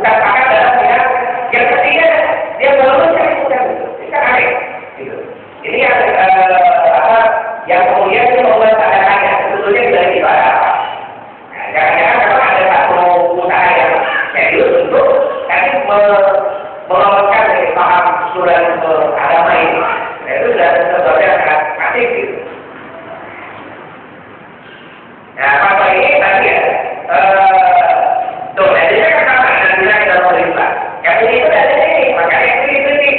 bukan pakar dalam bidang yang ketiga dia belum cari bukan itu kan aneh gitu. Ini yang yang kemudian itu membuat tanda tanya sebetulnya dari ibadah apa. Nah, jangan-jangan memang ada satu usaha yang serius untuk tadi meloloskan dari paham surat agama ini. Nah, itu sudah sesuatu yang sangat aktif gitu. Nah, apa ini tadi ya? Tuh, jadinya kan sama dengan bilang kita mau Islam. Yang ini itu dari ini, makanya ini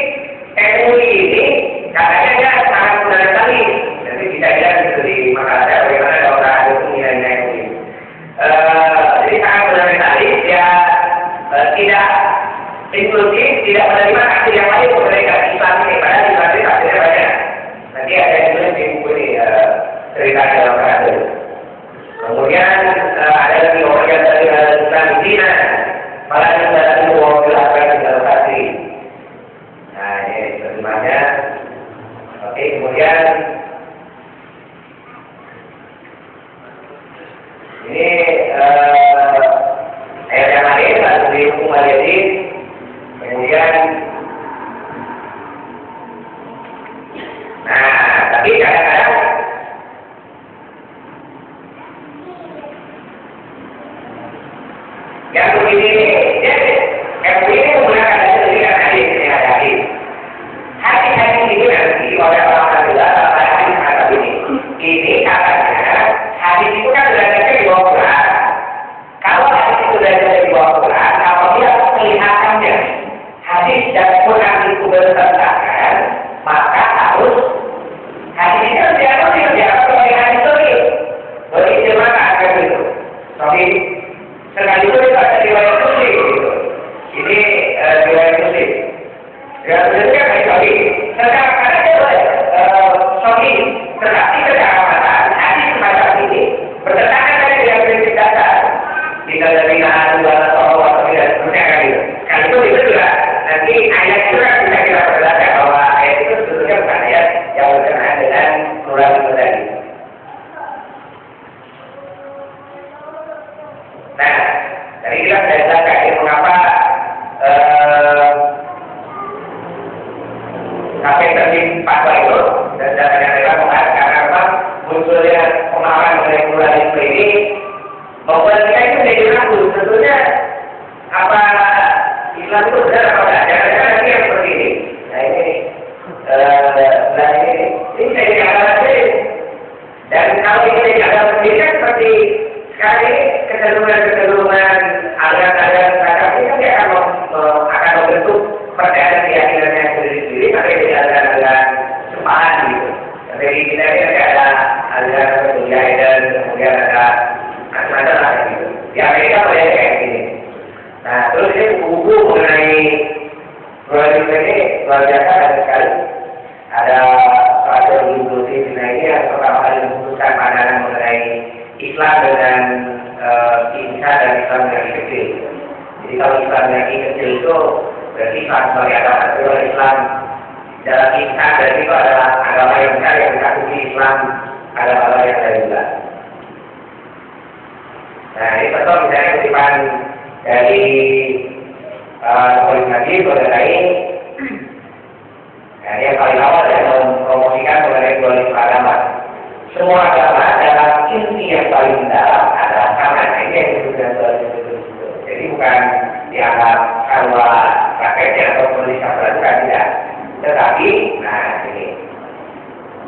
MUI ini katanya dia sangat fundamentalis. Jadi tidak bilang itu di makalah bagaimana kalau ada nilai-nilai MUI. Jadi sangat fundamentalis, dia tidak inklusif, tidak menerima aksi yang lain mereka Islam ini. Padahal Islam ini akhirnya banyak. Nanti ada yang tulis di buku ini cerita dalam kasus. Kemudian ada lagi orang yang dari Islam di Cina, malah yang dari uang silakan di dalam kasih. Nah ini terimanya. Oke, kemudian ini ayat yang lain satu di hukum al-yadin. Kemudian, nah tapi kadang-kadang yang begini MUI ini menggunakan hadis ini ada hadis. Hadis ini nanti oleh orang juga hadis kata ini. Ini katanya hadis itu kan sudah ada di bawah Quran. Kalau hadis itu sudah ada di bawah Quran, apabila kelihatannya hadis dan Quran itu bertentangan, maka harus hadis itu dianggap sebagai hadis sahih. Jadi gimana akan itu? Tapi sekali itu ada riwayat Muslim gitu. Ini riwayat Muslim. Riwayat Muslim kan hadis sahih. Sekarang ada sahih, tetapi kedalamatan hadis semacam ini bertentangan dengan prinsip dasar. Tidak ada binaan atau tidak sebenarnya gitu. Kalau itu juga nanti ayat itu kan bisa kita perjelaskan bahwa ayat itu sebetulnya bukan ayat yang berkenaan dengan pluralisme tadi. Nah, tadi kita sudah jelaskan mengapa sampai terbit fatwa itu dan yang kita membahas karena memang munculnya pemahaman mengenai pluralisme ini membuat kita itu menjadi ragu. Sebetulnya apa Islam itu benar apa enggak? Jangan-jangan nanti yang seperti ini. Nah ini saya dikatakan sendiri. Dan kalau ini dikatakan sendiri kan seperti sekarang ini kecenderungan aliran-aliran semacam ini kan dia akan membentuk percaya keyakinannya sendiri-sendiri, tapi tidak ada aliran sempahan gitu. Jadi kita ini ada aliran kemudian dan kemudian ada macam-macam lah gitu. Di Amerika boleh kayak gini. Nah, terus ini buku mengenai pluralisme ini luar biasa dan sekali. Ada suatu inklusi di ini yang pertama kali memutuskan pandangan mengenai Islam dengan insan dan Islam dengan kecil. Jadi kalau Islam dengan kecil itu berarti Islam sebagai agama, kalau Islam dalam insan berarti itu adalah agama yang besar yang dikasih Islam agama yang lain juga. Nah ini contoh misalnya kutipan dari Nulis Nabi mengenai yang paling awal yang mempromosikan mengenai pluralisme agama. Semua agama dalam inti yang paling dalam adalah sama. Nah ini yang disebut dengan pluralisme itu. Jadi bukan dianggap karena prakteknya atau penulisan bukan tidak. Tetapi, nah ini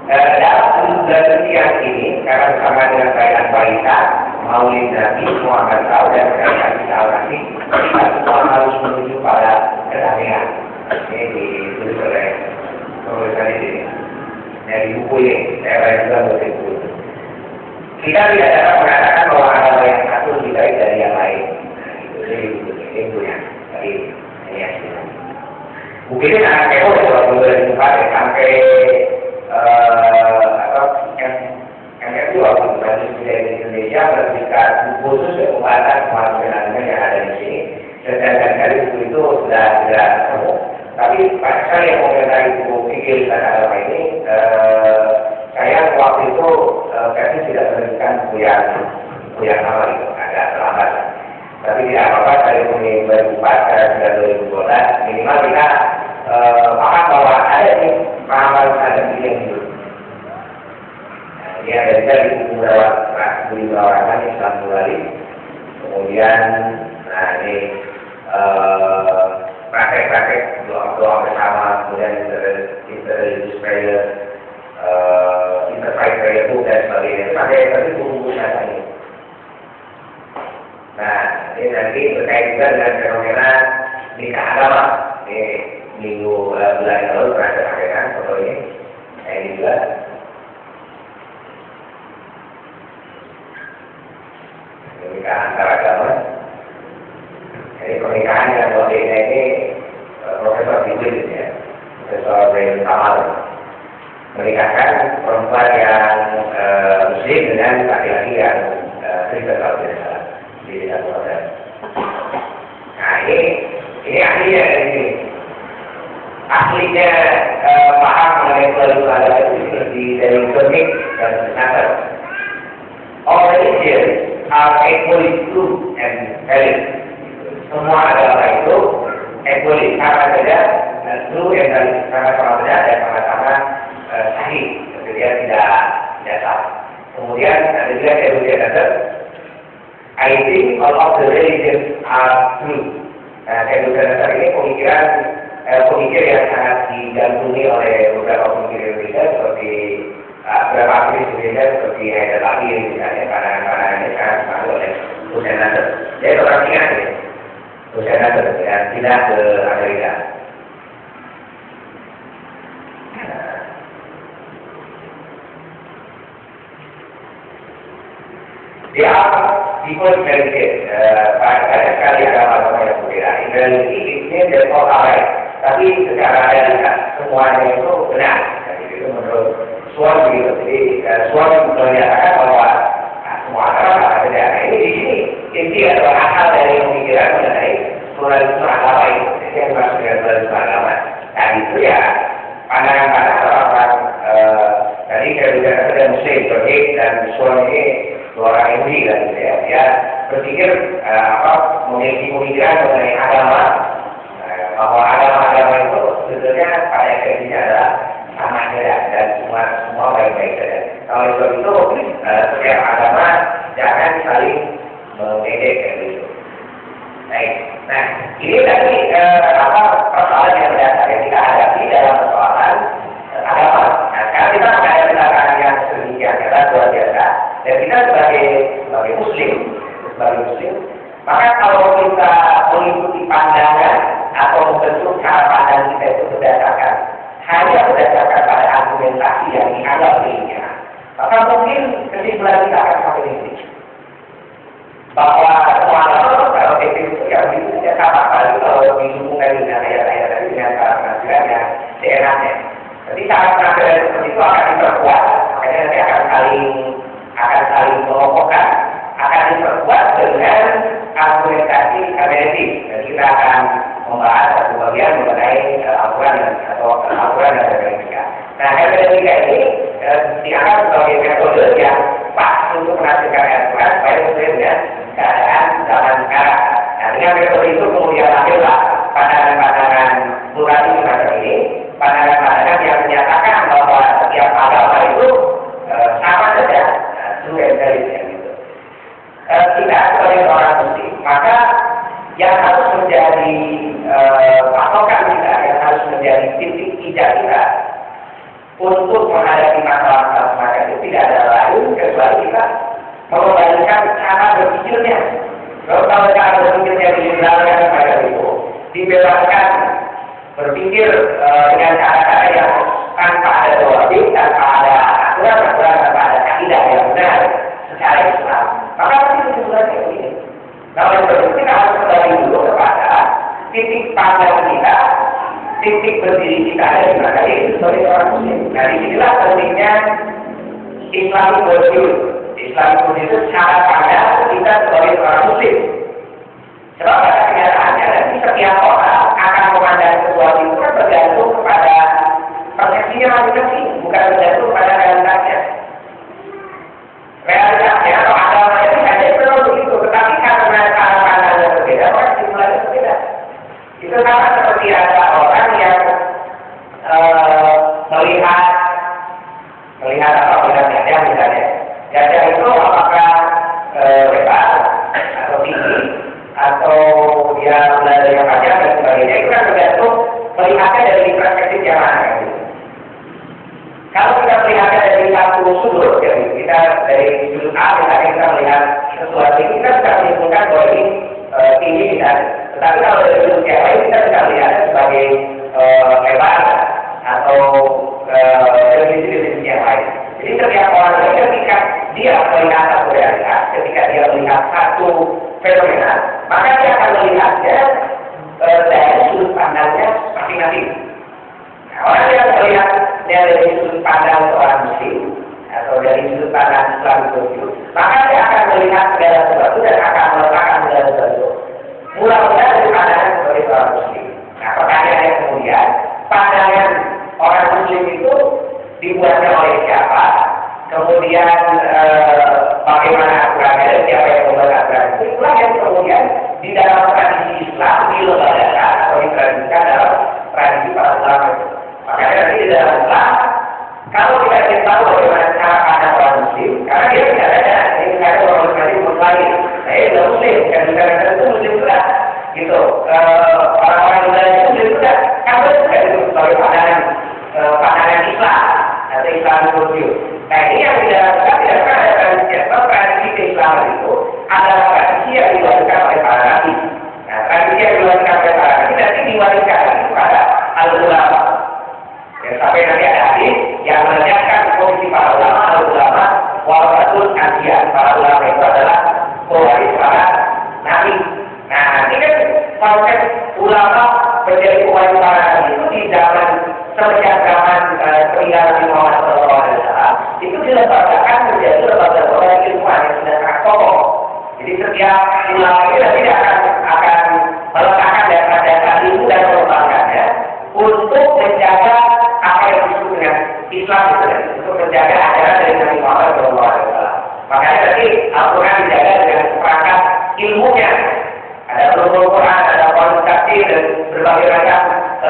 dalam yang ini karena bersama dengan perayaan Baita, Maulid Nabi, Muhammad SAW dan perayaan Isa al-Masih, kita semua harus menuju pada kedamaian. Ini ditulis oleh penulisan di sini. Dari buku ini, saya baca juga dari buku. Kita tidak dapat mengatakan bahwa agama yang satu lebih baik dari yang lain. Nah, ini punya. Tapi ini hasilnya. Buku ini sangat kepo kalau boleh dibuka sampai yang kedua bagi budaya di Indonesia berdasarkan buku khusus untuk pembahasan kemanusiaan yang ada di sini. Dan kali buku itu sudah ketemu. Tapi pada sekali yang mengenai buku fikih dan agama ini, saya waktu itu versi tidak menemukan buku yang sama itu agak terlambat. Tapi tidak apa-apa, saya mulai berbuka dengan fenomena nikah agama. Ini minggu bulan yang lalu pernah saya sampaikan foto ini. Nah, ini juga. Pernikahan antara agama. Jadi pernikahan yang modelnya ini Profesor Bidin ya, Profesor Bidin Tamal menikahkan perempuan yang Muslim dengan laki-laki yang Kristen kalau tidak salah di satu hotel. Nah ini ahlinya ini. Aslinya paham mengenai pelajaran agama itu dari Islamic dan Nasr. All religions are equally true and valid. Semua agama itu equally sama saja true and valid, sama-sama benar dan sama-sama sahih. Kemudian tidak salah. Kemudian ada juga teori Nasr. I think all of the religions are true. Nah, teori Nasr ini pemikir yang sangat digandrungi oleh beberapa pemikir Indonesia seperti beberapa aktivis Indonesia seperti Haidar Lahir misalnya pandangan-pandangan yang sangat dipengaruhi oleh Hussein Nasr. Jadi orang ingat ya, Hussein Nasr yang pindah ke Amerika. Dia people benefit banyak sekali agama-agama yang berbeda. Ini dari all right. Tapi secara realitas semuanya itu benar. Jadi itu menurut Suami begitu. Jadi Suami menyatakan bahwa semua agama ada beda. Nah, ini di sini inti adalah asal dari pemikiran mengenai pluralisme agama itu. Jadi yang dimaksud dengan pluralisme agama. Nah itu ya pandangan-pandangan orang-orang tadi saya bicara ada Muslim, Berhik dan Suami ini dua orang Yahudi kan gitu ya. Dia berpikir memiliki pemikiran mengenai agama. Bahwa agama-agama itu sebetulnya pada esensinya adalah sama saja dan semua baik-baik saja. Oleh sebab itu setiap agama jangan saling mengejek gitu. Baik. Nah, ini tadi persoalan yang mendasar yang kita hadapi dalam persoalan agama. Nah, sekarang kita menghadapi tantangan yang sedemikian luar biasa. Dan kita sebagai Muslim, maka kalau kita mengikuti pandangan atau membentuk cara pandang kita itu hanya berdasarkan pada argumentasi yang dianggap ilmiah, maka mungkin kesimpulan kita akan sampai di sini bahwa semua agama kalau itu yang itu tidak sama kalau dihubungkan dengan ayat-ayat tadi dengan cara penafsiran yang seenaknya. Jadi cara penafsiran seperti itu akan diperkuat, makanya nanti akan saling mengokohkan, akan diperkuat dengan argumentasi hermeneutik dan kita akan membahas satu bagian mengenai aturan dan hermeneutika. Nah, hermeneutika ini dianggap sebagai metode yang pas untuk menafsirkan Al-Quran supaya sesuai dengan keadaan zaman sekarang. Nah, dengan metode itu kemudian lahirlah pandangan-pandangan pluralis semacam ini, pandangan-pandangan yang menyatakan bahwa setiap agama itu sama saja, true and valid gitu. Kita sebagai orang Muslim, maka yang harus menjadi patokan kita, yang harus menjadi titik pijak kita untuk menghadapi masalah-masalah semacam itu tidak ada lain kecuali kita mengembalikan cara berpikirnya. Kalau cara berpikirnya dibelarkan semacam itu, dibebaskan berpikir dengan cara-cara yang tanpa ada doa, tanpa ada aturan, tanpa ada kaidah yang benar secara Islam, maka itu sebenarnya begini. Nah, oleh sebab itu kita harus kembali dulu kepada titik pandang kita, titik berdiri kita dari mana itu sebagai orang Muslim. Nah, disinilah pentingnya Islamic worldview. Islamic worldview itu cara pandang kita sebagai orang Muslim. Sebab pada kenyataannya nanti setiap orang akan memandang sesuatu itu kan bergantung kepada persepsinya masing-masing, bukan bergantung pada realitasnya. Realitasnya atau agama itu hanya memang begitu, tetapi karena cara pandangnya berbeda, maka kesimpulannya berbeda. Itu sama seperti ada orang yang melihat gajah misalnya. Gajah itu apakah lebar atau tinggi atau dia berada yang panjang dan sebagainya, itu kan tergantung melihatnya dari perspektif yang mana. Kalau kita melihatnya dari satu sudut, jadi kita dari sudut A, misalnya kita melihat sesuatu ini, kita bisa menyimpulkan bahwa ini tinggi misalnya. Tetapi kalau dari sudut yang lain kita bisa lihat sebagai hebat atau definisi yang lain. Jadi setiap orang itu ketika dia melihat satu realitas, ketika dia melihat satu fenomena, maka dia akan melihatnya dari sudut pandangnya masing-masing. Nah, orang yang melihat dari sudut pandang seorang muslim atau dari sudut pandang Islam itu, maka dia akan melihat segala sesuatu dan akan meletakkan segala sesuatu. Mula-mula dari pandangan sebagai seorang muslim. Nah, pertanyaannya kemudian, pandangan orang muslim itu dibuatnya oleh siapa? Kemudian bagaimana aturannya dan siapa yang membuat aturan itu? Itulah yang kemudian di dalam tradisi Islam dilembagakan atau ditradisikan dalam tradisi para ulama itu. Makanya nanti di dalam Islam, kalau kita ingin tahu bagaimana cara pandang orang muslim, karena dia tidak ada, ini ada orang muslim lain. Saya sudah muslim, kan bukan itu muslim sudah. Gitu, orang-orang Indonesia itu muslim sudah. Kan itu sebagai pandangan Islam atau Islam worldview. Nah ini yang tidak pernah ada tradisi atau tradisi keislaman itu adalah tradisi yang diwariskan oleh para nabi. Nah tradisi yang diwariskan oleh para nabi nanti diwariskan kepada al-ulama. Dan sampai nanti ada hadis yang menegaskan posisi para ulama, al-ulama warasatul anbiya. Para ulama itu adalah pewaris para nabi. Nah ini kan konsep ulama menjadi pewaris para nabi itu di zaman semenjak zaman peninggalan Nabi Muhammad SAW itu diletakkan menjadi lembaga oleh ilmuwan yang sudah sangat kokoh. Jadi setiap ulama itu nanti akan meletakkan dasar-dasar ilmu dan mengembangkannya untuk menjaga apa yang disebut dengan Islam itu, untuk menjaga ajaran dari Nabi Muhammad SAW. Makanya nanti Al-Quran dijaga dengan perangkat ilmunya. Ada ulumul Quran, ada kualifikasi dan berbagai macam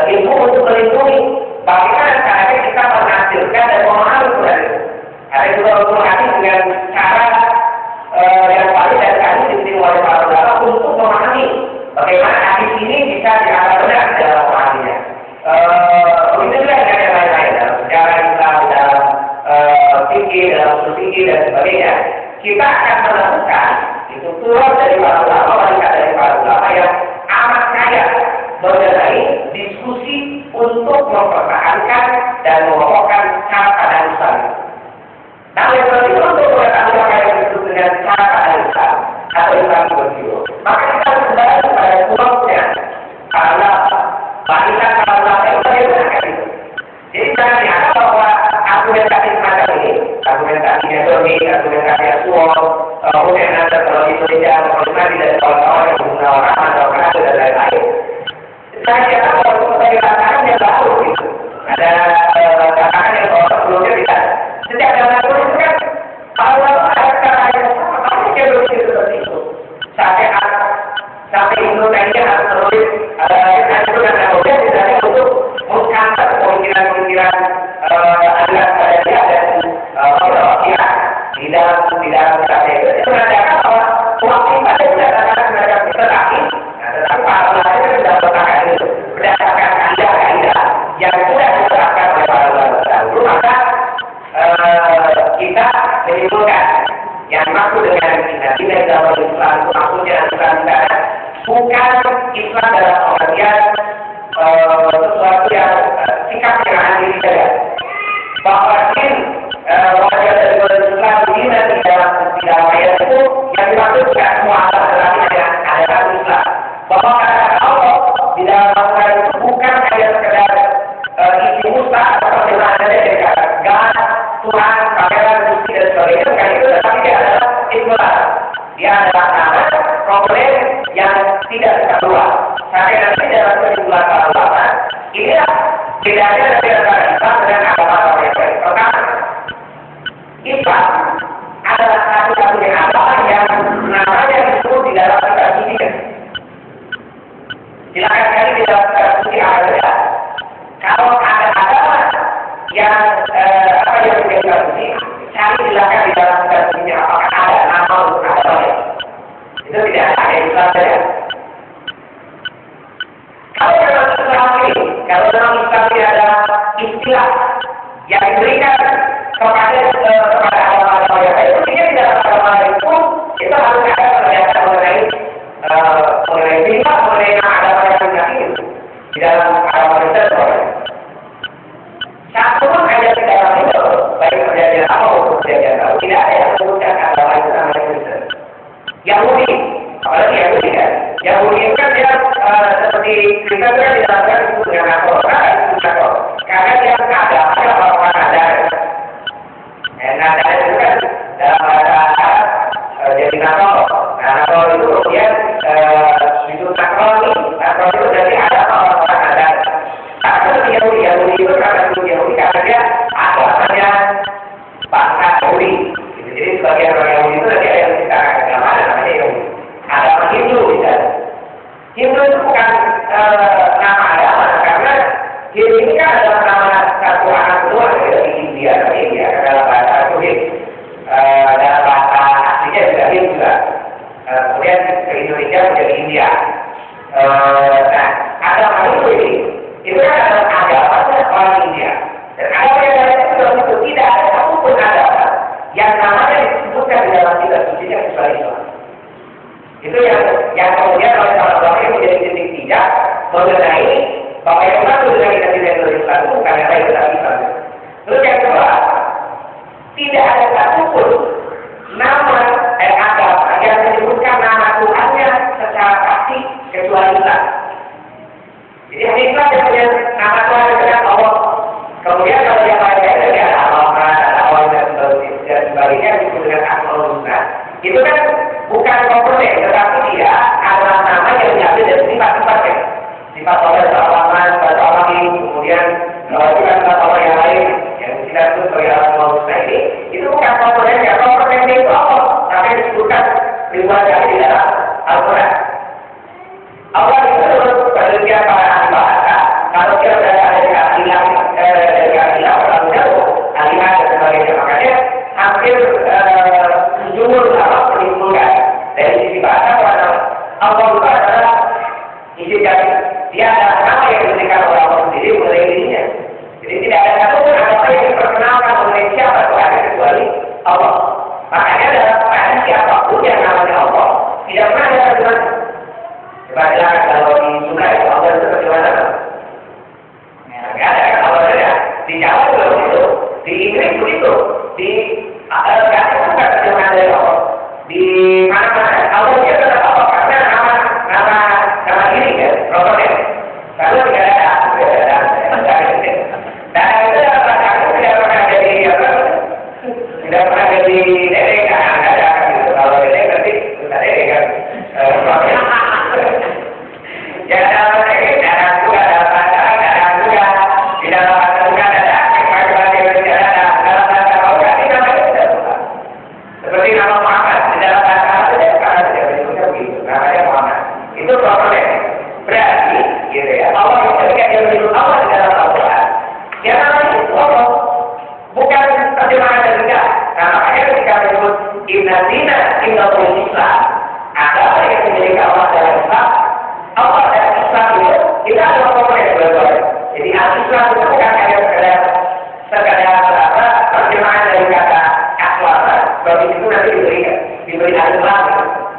ilmu untuk melindungi. Bagaimana caranya kita menghasilkan dan memahami Quran itu? Ada juga Quran dengan cara yang paling dan kami diberi oleh para ulama untuk memahami bagaimana hadis ini bisa dianggap benar dalam pemahamannya. Begitu juga dengan yang lain-lain dalam sejarah Islam, dalam fikih, dalam usul fikih dan sebagainya. Kita akan menemukan itu keluar dari para ulama, balikan dari para ulama yang amat kaya mengenai diskusi untuk mempertahankan dan mengokohkan cara pandang Islam. Nah, oleh sebab itu untuk mengetahui apa yang disebut dengan cara pandang Islam atau Islam itu, maka kita harus kembali kepada pulau-nya. Karena balikan para ulama itu bagaimana itu. Jadi jangan dianggap bahwa argumentasi semacam ini, argumentasi Metodi, argumentasi Asuol, kemudian ada kalau di Indonesia, kalau di kawan-kawan yang menggunakan orang atau Kanada dan lain-lain. Saya kira kalau sebagai tantangan yang baru gitu. Ada tantangan yang baru sebelumnya tidak. Sejak zaman dulu itu kan kalau ada cara yang sama, pasti dia berpikir seperti itu. Sampai Indonesia harus menulis itu dan kemudian misalnya untuk mengkantar pemikiran-pemikiran aliran pada dia dan pemikiran di dalam kitabnya itu menandakan bahwa uang ini pada berdasarkan semacam tetapi para ulama itu sudah mengatakan itu berdasarkan kaidah-kaidah yang sudah diterapkan oleh para ulama dahulu, maka kita menyimpulkan yang maksud dengan nilai dalam Islam itu maksudnya Islam di sana bukan Islam dalam pengertian sesuatu yang sikap yang adil saja. Bahwa wajah dari Islam ini nanti dalam ayat itu yang dimaksud bukan semua atas tetapi ada satu Islam. Bahwa kata Allah di dalam Al-Quran itu bukan hanya sekedar isi musta atau perjalanan dari God, Tuhan, pangeran, Gusti dan sebagainya, bukan itu, tetapi dia adalah ikhlas. Dia adalah nama problem yang tidak bisa keluar. Sampai nanti dalam kesimpulan para ulama, inilah bedanya dari antara Islam dengan agama yang lain. Pertama, Islam adalah satu-satunya agama yang namanya disebut di dalam kitab suci. Silakan sekali di dalam kitab suci ada. Kalau ada agama yang yang menjadi kitab suci, cari silakan di dalam kitab suci apakah ada nama untuk agamanya. Itu tidak ada Islam saja. Kalau dalam Islam ini, kalau dalam Islam ini ada istilah yang diberikan kepada agama-agama yang lain, mungkin di dalam agama itu kita harus ada pernyataan mengenai sifat, mengenai Justru itu bukan nama agama, karena ini kan adalah nama satu anak keluar dari India, dalam bahasa Suhid, dalam bahasa aslinya juga Hind juga. Kemudian ke Indonesia menjadi India. Nah, agama itu kan adalah agama orang India. Dan agama yang lain itu tidak ada satupun agama yang namanya disebutkan di dalam kitab suci kecuali Islam. Itu yang kemudian oleh para ulama itu menjadi titik tidak mengenai bahwa yang satu dengan kita tidak Islam itu bukan yang lain tetapi Islam. Terus yang kedua, tidak ada satupun nama agama yang menyebutkan nama Tuhannya secara pasti kecuali Islam. Jadi hanya Islam yang punya nama Tuhan adalah Allah. Kemudian kalau yang lainnya ada Allah, ada Allah dan sebagainya disebut dengan Asmaul Husna. Itu kan bukan komponen, tetapi dia adalah nama yang diambil dari sifat-sifatnya. Sifat Allah seorang, sifat orang ini, kemudian juga sifat Allah yang lain yang kita sebut sebagai Asmaul Husna ini, itu bukan komponennya. Komponennya itu Allah, tapi disebutkan ribuan kali di dalam Al-Quran. Allah itu penelitian para ahli bahasa. Kalau dia berada dari akilah orang jauh, alimat dan sebagainya, makanya hampir jumur sama penimbulan dari sisi bahasa karena Allah itu adalah isi dari dia adalah nama yang diberikan oleh Allah sendiri mengenai dirinya. Jadi tidak ada satupun agama yang diperkenalkan mengenai siapa Tuhan kecuali Allah. Makanya dalam Quran siapapun yang namanya Allah tidak pernah ada kalimat. Sebabnya kalau di Sunnah itu Allah itu bagaimana? Tidak ada kan Allah saja. Di Jawa juga begitu, di Inggris begitu, di Amerika itu bukan terjemahan dari Allah. Di mana-mana Allah dia tetap Allah karena nama diri ya, prototipe. Kalau tidak ada, dan itu tidak pernah jadi apa? Tidak pernah jadi nenek kan ada gitu. Kalau nenek nanti sudah nenek kan. Ya dalam teknik darah juga dalam bahasa juga di dalam bahasa juga ada dalam bahasa Allah ini namanya tidak suka. Seperti nama Muhammad di dalam bahasa Arab saja karena tidak disebutnya begitu. Namanya Muhammad. Itu problem. Berarti gitu ya. Allah ketika dia menyebut Allah di dalam Al-Quran, ya namanya itu Allah. Bukan terjemahan dari dia. Nah makanya ketika menyebut Inna Dina Inna Islam, agama yang memiliki Allah dalam Islam, Allah dan Islam itu adalah komponen berbeda. Jadi Al-Islam itu bukan hanya sekedar terjemahan dari kata aswara, sebab itu nanti diberi Al-Islam.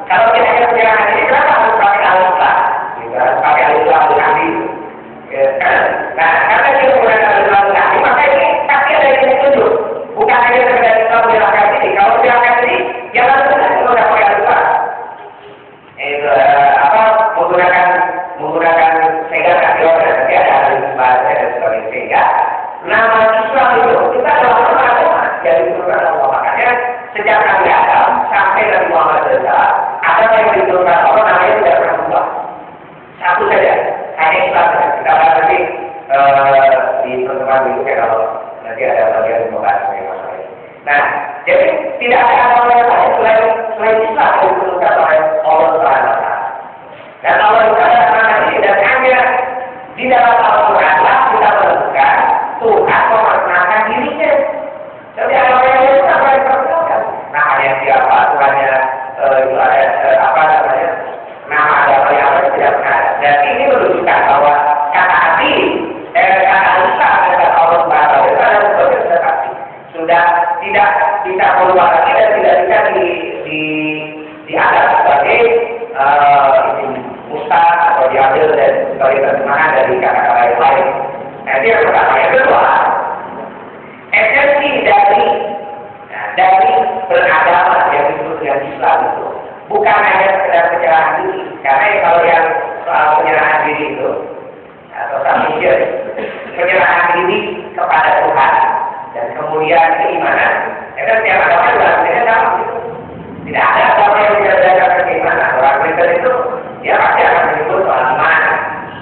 Kalau kita hanya terjemahan ini, kenapa harus pakai Al-Islam? Pakai Al-Islam Al-Nabi. Nah, karena dia menggunakan Al-Islam Al-Nabi, maka ini pasti ada yang ditunjuk. Bukan hanya sekedar Islam menjelaskan ini. Kalau menjelaskan ini, ya harus kita pakai Al-Islam. Menggunakan sehingga kategori nanti ada bahasa dan sebagainya sehingga nama Islam itu kita adalah nama agama yang diturunkan Allah. Makanya sejak Nabi Adam sampai Nabi Muhammad SAW ada yang diturunkan Allah namanya tidak pernah berubah. Satu saja, hanya Islam. Kita akan nanti di pertemuan berikutnya kalau nanti ada bagian membahas mengenai masalah ini. Nah, jadi tidak ada agama yang lain selain Islam yang diturunkan oleh Allah SWT. Dan Allah itu adalah nama ini dan hanya di dalam Al-Quran lah kita menemukan Tuhan memperkenalkan dirinya. Jadi agama yang lain itu apa yang diperkenalkan? Namanya siapa? Tuhannya itu ada apa namanya? Nama agama yang lain tidak pernah ada. Dan ini menunjukkan bahwa kata hati, kata Islam dan Allah SWT itu adalah sesuatu yang sudah pasti. Sudah tidak bisa keluar lagi dan tidak bisa dianggap sebagai mustah atau diambil dan sebagai terjemahan dari kata-kata yang lain. Nah, itu yang pertama. Yang kedua, esensi dari beragama yang disebut dengan Islam itu bukan hanya sekedar penyerahan diri. Karena kalau yang soal penyerahan diri itu atau submission, penyerahan diri kepada Tuhan dan kemudian keimanan, itu setiap agama juga sebenarnya sama gitu. Tidak ada agama yang tidak berdasarkan keimanan. Orang Kristen itu dia pasti akan menyebut soal iman.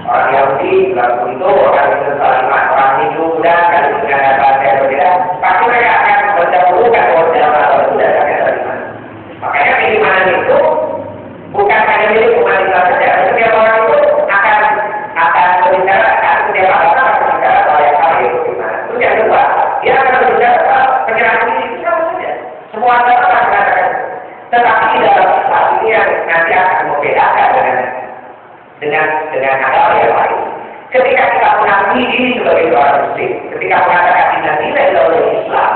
Orang Yahudi juga begitu, orang Kristen soal iman. Orang Hindu juga kan dengan bahasa yang berbeda. Pasti mereka akan mendahulukan bahwa dalam agama itu dasarnya soal iman. Makanya keimanan itu bukan hanya milik umat Islam saja. Setiap orang itu dengan agama yang lain. Ketika kita mengakui diri sebagai seorang muslim, ketika mengatakan nilai dalam Islam,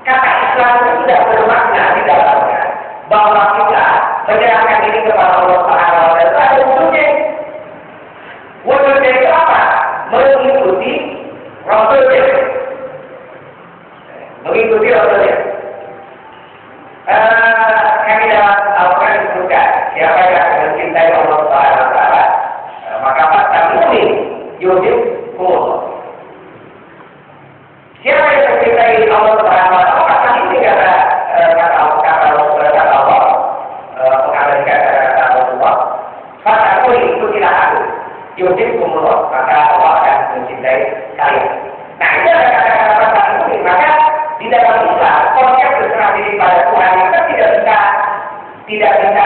kata Islam itu sudah bermakna di dalamnya bahwa kita menyerahkan diri kepada Allah Subhanahu wa taala ada wujudnya. Wujudnya itu apa? Mengikuti Rasulnya. Mengikuti Rasulnya. Kami dalam Al-Quran disebutkan siapa yang mencintai Allah Subhanahu wa taala maka pasti mukmin yujib kumul. Siapa yang mencintai Allah Subhanahu wa taala maka ini kata Allah mengabadikan kata Allah maka aku ikutilah aku yujib kumul maka Allah akan mencintai kalian. Nah itu ada kata-kata mukmin. Maka di dalam Islam konsep berserah diri pada Tuhan kita tidak bisa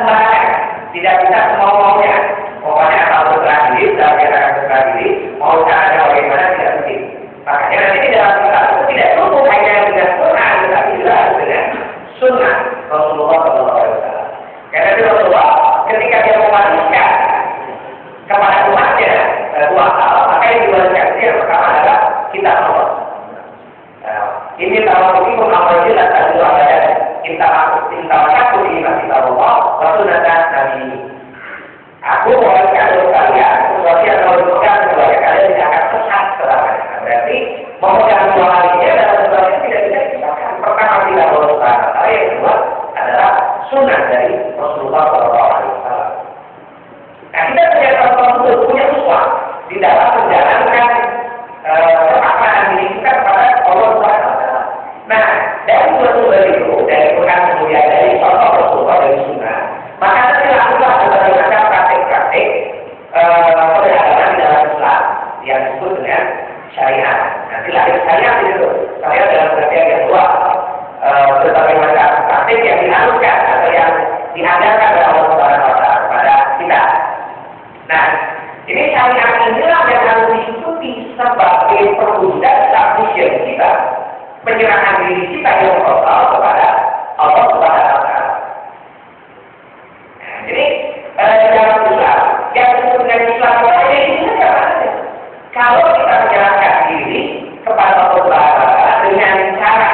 sembarangan, tidak bisa semau-maunya. Pokoknya kalau berserah diri, sudah kita akan berserah diri, mau caranya bagaimana tidak penting. Makanya nanti di dalam Islam itu tidak cukup hanya dengan Quran, tetapi juga harus dengan Sunnah Rasulullah SAW. Karena itu Rasulullah ketika dia mewariskan kepada umatnya dua hal, maka yang diwariskan yang pertama adalah kitab Allah. Ini tahu ini mengamalkan dan dua ayat kita aku ini masih tahu Allah Rasulullah Nabi. Aku mewariskan kalian sesuatu yang kalau dipegang kepada kalian tidak akan sesat selamanya. Berarti memegang dua hal ini adalah sesuatu yang tidak bisa dipisahkan. Pertama tidak boleh salah. Yang kedua adalah sunnah dari Rasulullah SAW. Nah kita punya uswah di dalam menjalankan kepaksaan diri kita kepada Allah Subhanahu wa taala. Nah, dari dua sumber itu, dari Quran kemudian dari contoh Rasulullah dari Sunnah, maka dilakukan berbagai macam praktik-praktik peradaban di dalam Islam yang disebut dengan syariat. Nah, selain syariat itu, syariat dalam pengertian yang luas, berbagai macam praktik yang dihaluskan atau yang diajarkan oleh Allah Subhanahu wa taala kepada kita. Nah, ini syariat inilah yang harus diikuti sebagai perwujudan submission kita, penyerahan diri kita yang total kepada Allah Subhanahu wa taala. Nah, jadi dalam Islam yang disebut dengan Islam ini apa? Kalau kita menyerahkan diri kepada Allah Subhanahu wa taala dengan cara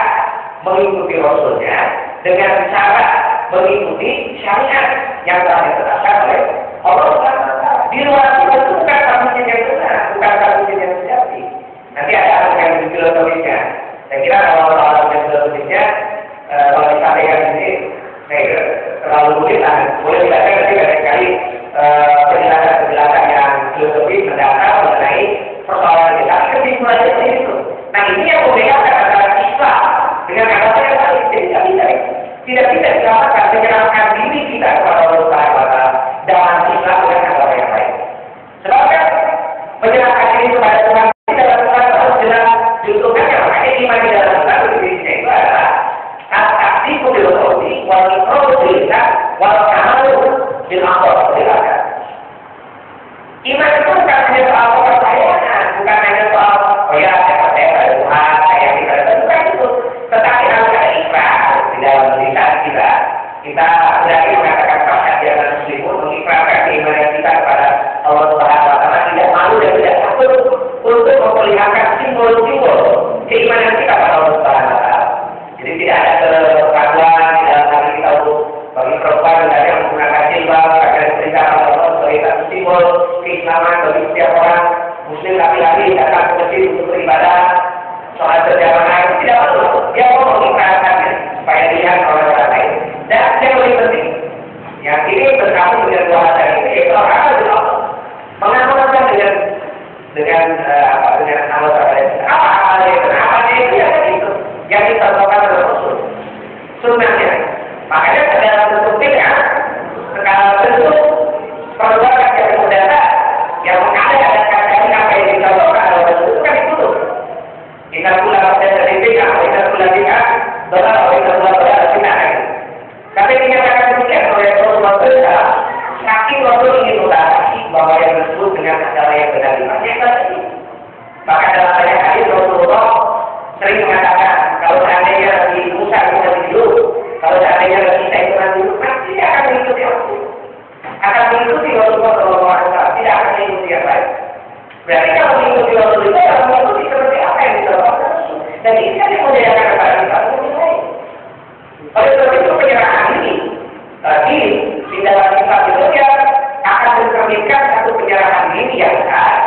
mengikuti Rasulnya, dengan cara mengikuti syariat yang telah ditetapkan oleh Allah Subhanahu wa taala. Di luar itu bukan satu yang benar, bukan satu yang sejati. Nanti ada argumen di filosofisnya. Saya kira kalau argumen filosofisnya kalau disampaikan ini, terlalu mudah lah. Boleh dibaca nanti sekali penjelasan yang filosofis mendasar mengenai persoalan kita. Kesimpulannya seperti itu. Nah ini yang membedakan antara Islam dengan agama yang lain tidak bisa. Tidak bisa disamakan menyerahkan diri kita kepada Allah Subhanahu wa taala dalam Islam dengan agama yang lain. Sebabnya menyerahkan diri kepada Tuhan di dalam Islam harus jelas diuntungkannya. Makanya iman di dalam Islam definisinya itu adalah at-ta'zimu bil qawli wal iqraru bil lisan wal amalu bil aqwal. Iman itu bukan hanya soal kepercayaan, bukan hanya soal oh ya saya percaya pada Tuhan, saya tidak bukan itu, tetapi harus ada ikrar di dalam lisan kita. Kita berani mengatakan perhatian muslimun, mengikrarkan keimanan kita kepada Allah Subhanahu wa taala, tidak malu dan tidak takut untuk memperlihatkan simbol-simbol keimanan kita kepada Allah Subhanahu wa taala. Jadi tidak ada keraguan di dalam hati kita untuk bagi perempuan yang menggunakan jilbab agar diperintahkan Allah sebagai satu simbol keislaman bagi setiap orang muslim laki-laki datang ke masjid untuk beribadah, sholat berjamaah itu tidak perlu. Dia mau mengikrarkannya supaya dilihat oleh orang lain. Dan yang lebih penting, yang ini bersambung dengan dua hal ini yaitu orang Allah mengamalkan dengan amal terbaik. Apa amalnya itu? Amalnya itu yang ditetapkan oleh Rasul. Sunnahnya. Makanya dalam bentuknya, segala bentuk perbuatan yang mudahnya yang mengadakan apa yang ditetapkan oleh Rasul itu kan itu. Kita pula dari bid'ah, kita pula bid'ah, tapi dinyatakan demikian oleh Rasulullah SAW, saking Rasul ingin mengatakan bahwa yang disebut dengan agama yang benar dipakai. Maka dalam banyak hadis Rasulullah sering mengatakan kalau seandainya Nabi Musa itu masih hidup, kalau seandainya Nabi Isa itu masih hidup, pasti akan mengikuti Rasul. Akan mengikuti Rasulullah SAW, tidak akan Berarti kalau mengikuti Rasul itu adalah mengikuti seperti apa yang dilakukan Rasul. Dan ini kan yang membedakan kepada kita yang lain. Oleh sebab itu penyerahan ini tadi di dalam kitab itu dia akan mencerminkan satu penyerahan diri yang khas,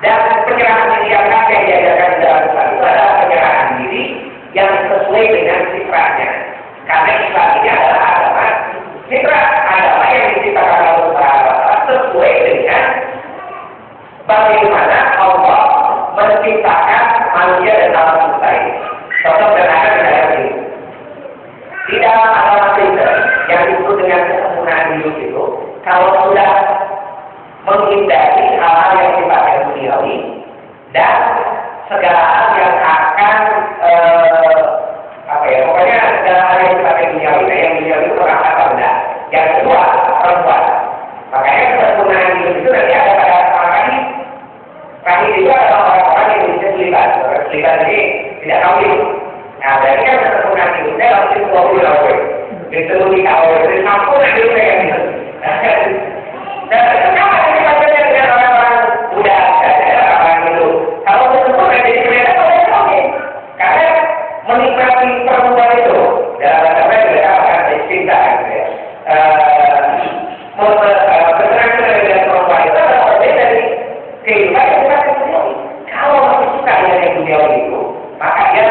dan penyerahan diri yang khas yang diajarkan di dalam Islam itu adalah penyerahan diri yang sesuai dengan fitrahnya. Karena Islam ini adalah agama fitrah, agama yang diciptakan oleh Allah sesuai dengan bagaimana Allah menciptakan manusia dan alam semesta ini. Contoh sederhana di dalam ini. Di dalam agama Kristen yang disebut dengan kesempurnaan hidup itu, kalau sudah menghindari hal-hal yang sifatnya duniawi dan segala hal yang akan pokoknya segala hal yang sifatnya duniawi, yang duniawi itu orang kata benda. Yang kedua, perempuan. Makanya kesempurnaan hidup itu nanti ada pada orang kami. Kami juga adalah orang-orang yang bisa terlibat. Terlibat ini tidak kawin. Nah, berarti kan kesempurnaan hidupnya langsung 20 tahun. Disuruh dikawin, jadi sempurna hidupnya yang gitu. Dan kenapa ini bacanya dengan orang-orang muda saja, orang itu? Kalau sempurna jadi mereka boleh kawin. Karena menikmati perempuan itu dalam bahasa mereka akan cinta, gitu ya. Bersenang-senang dengan perempuan itu adalah berbeda dari kehidupan yang kita duniawi. Kalau masih suka dengan yang duniawi itu, maka dia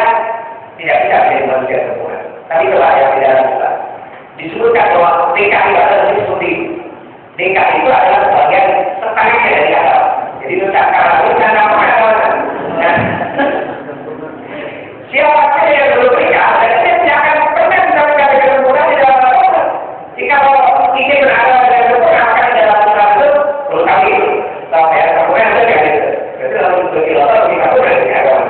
tidak bisa menjadi manusia sempurna. Tapi itulah yang tidak bisa disebutkan bahwa nikah itu adalah seperti nikah itu adalah sebagian setengahnya dari agama. Jadi itu sekarang itu karena pengetahuan. Siapa saja yang belum menikah, dan dia tidak akan pernah bisa mencapai kesempurnaan di dalam agama. Jika ingin berada dengan sempurna, maka di dalam Islam itu belum kali itu. Sampai yang sempurna ada nggak gitu? Jadi kalau berkilometer menikah itu berarti agama.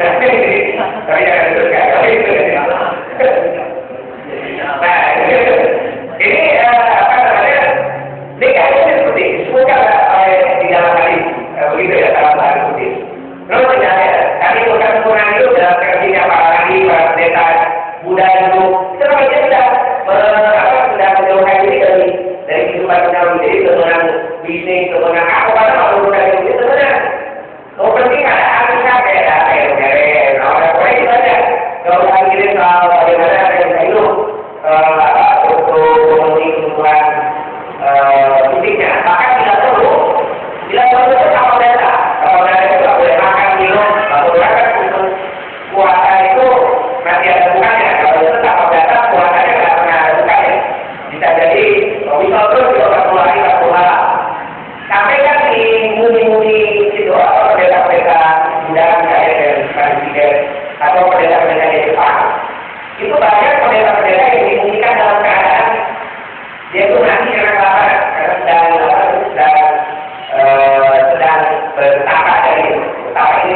Tapi jangan diteruskan kalau itu. Nah, ini apa namanya? Nikah itu seperti disebutkan di dalam hadis begitu ya, dalam hadis seperti. Terus misalnya, kami bukan sempurna itu dalam kerjanya para nabi, para pendeta, Buddha itu sebenarnya sudah menjauhkan diri dari kehidupan duniawi, jadi kebenaran bisnis, kebenaran apa pada urusan itu sebenarnya. Kalau penting ada arti sampai orang Korea itu saja. Kalau kita mikirin soal bagaimana kita hidup, untuk memenuhi kebutuhan fisiknya, maka tidak perlu kapal data. Kapal data itu tidak boleh makan, minum, atau bahkan untuk puasa itu masih ada bukannya. Kalau itu kapal data, puasanya tidak pernah ada bukannya. Bisa jadi, bisa terus juga tak keluar. Sampai kan di muni-muni itu, atau pendeta-pendeta budaya misalnya dari Presiden atau pendeta-pendeta di Jepang, itu banyak pendeta-pendeta yang dimungkinkan dalam keadaan dia itu mati karena kelaparan, karena sedang bertapa dari itu. Betapa ini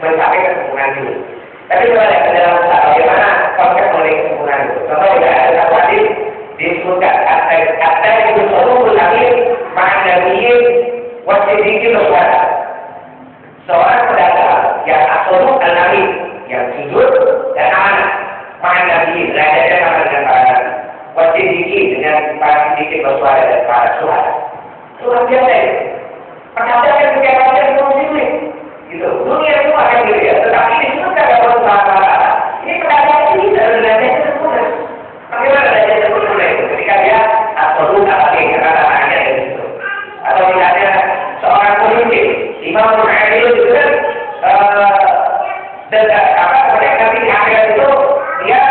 mencapai kesempurnaan itu. Tapi coba lihat ke dalam bagaimana konsep mengenai kesempurnaan itu. Contoh ya, ada satu hadis disebutkan kata itu seluruh kami ma'anabiyin wasiddiqin waswada. Seorang pedagang yang absolut al-nabi, yang jujur dan amanah, ma'anabiyin, derajatnya sama dengan para nabi, wasiddiqin dengan para siddiqin waswada dan para syuhada. Luar biasa itu. Pedagang yang setiap hari yang muslim gitu. Dunia itu akan gitu ya, tetapi di situ tidak ada masalah. Ini pedagang ini dari derajatnya sempurna. Bagaimana derajat sempurna itu? Ketika dia absolut apalagi karena tanahnya dari situ. Atau misalnya seorang pemimpin, Imam Muhammad itu kan kemudian nanti di akhirat itu dia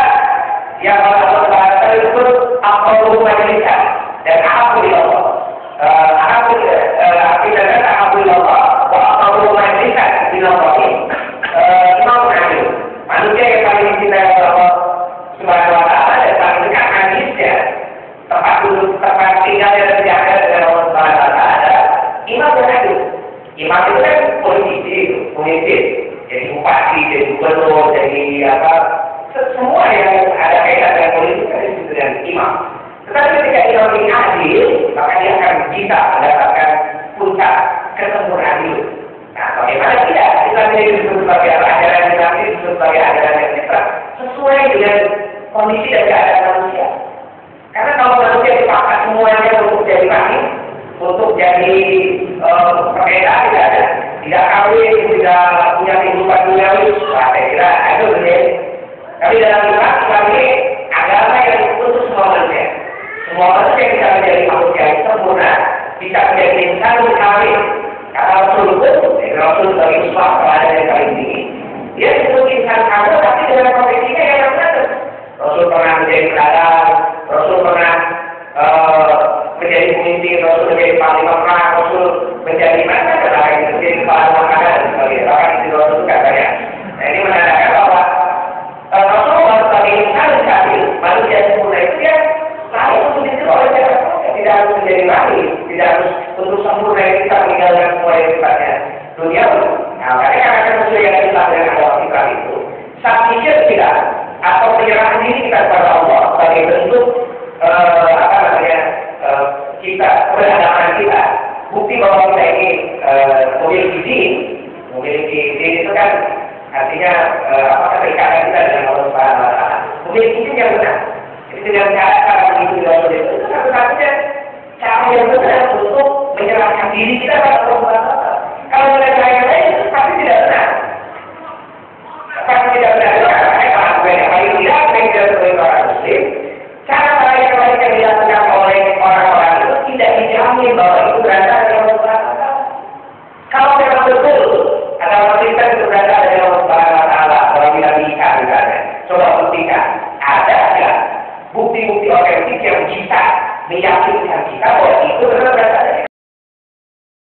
yang Allah bahasa itu absolut majlisah dan alhamdulillah. Alhamdulillah wa absolut majlisah di Allah ini. Imam Muhammad manusia yang paling dicintai oleh Allah Subhanahu wa taala dan paling dekat majlisnya, tempat duduk, tempat tinggalnya dan jaga dengan Allah Subhanahu wa taala. Imam Muhammad. Imam itu kan politisi, pemimpin, jadi bupati, jadi gubernur, jadi apa, semua yang ada kaitan dengan politik kan disebut dengan imam. Tetapi ketika imam ini adil, maka dia akan bisa mendapatkan puncak kesempurnaan hidup. Nah, bagaimana tidak? Islam ini disebut sebagai ajaran Islam ini disebut sebagai ajaran yang netral, sesuai dengan kondisi dan keadaan manusia. Karena kalau manusia dipaksa semuanya untuk jadi manis, untuk jadi pengedar tidak ada, tidak kawin, tidak punya kehidupan duniawi, saya kira itu benar. Tapi dalam Islam ini agama yang untuk semua manusia. Semua manusia bisa menjadi manusia yang sempurna, bisa menjadi insan yang kawin. Kata Rasul bagi Islam kepada yang paling tinggi. Dia disebut insan kawin, tapi dengan profesinya yang benar. Rasul pernah menjadi pedagang, Rasul pernah menjadi pemimpin, Rasul menjadi panglima perang, Rasul menjadi mana saja menjadi kepala makanan dan sebagainya. Bahkan itu Rasul katanya. Nah ini menandakan bahwa Rasul sebagai insan kafir, manusia sempurna itu dia lain untuk diri oleh siapa, tidak harus menjadi nabi, tidak harus untuk sempurna yang kita meninggalkan semua yang sifatnya dunia. Nah karena manusia yang Islam dengan agama Islam itu, saat tidak atau penyerahan diri kita kepada Allah sebagai bentuk kita keberagaman kita, bukti bahwa kita ini memiliki din itu kan artinya keterikatan kita dengan Allah Subhanahu Wa Taala, memiliki din yang benar. Jadi dengan cara begitu itu satu-satunya cara yang benar untuk menyerahkan diri kita kepada Allah Subhanahu Wa Taala. Kalau dengan cara yang lain itu pasti tidak benar. Pasti tidak benar. Paling tidak sebagai orang Muslim, cara yang dilakukan oleh orang-orang itu tidak dijamin bahwa itu berasal dari Allah Subhanahu Wa Taala. Kalau memang betul ada kita itu berasal dari Allah Subhanahu Wa Taala, kalau kita bisa misalnya, coba buktikan ada nggak bukti-bukti otentik yang bisa meyakinkan kita bahwa itu benar berasal dari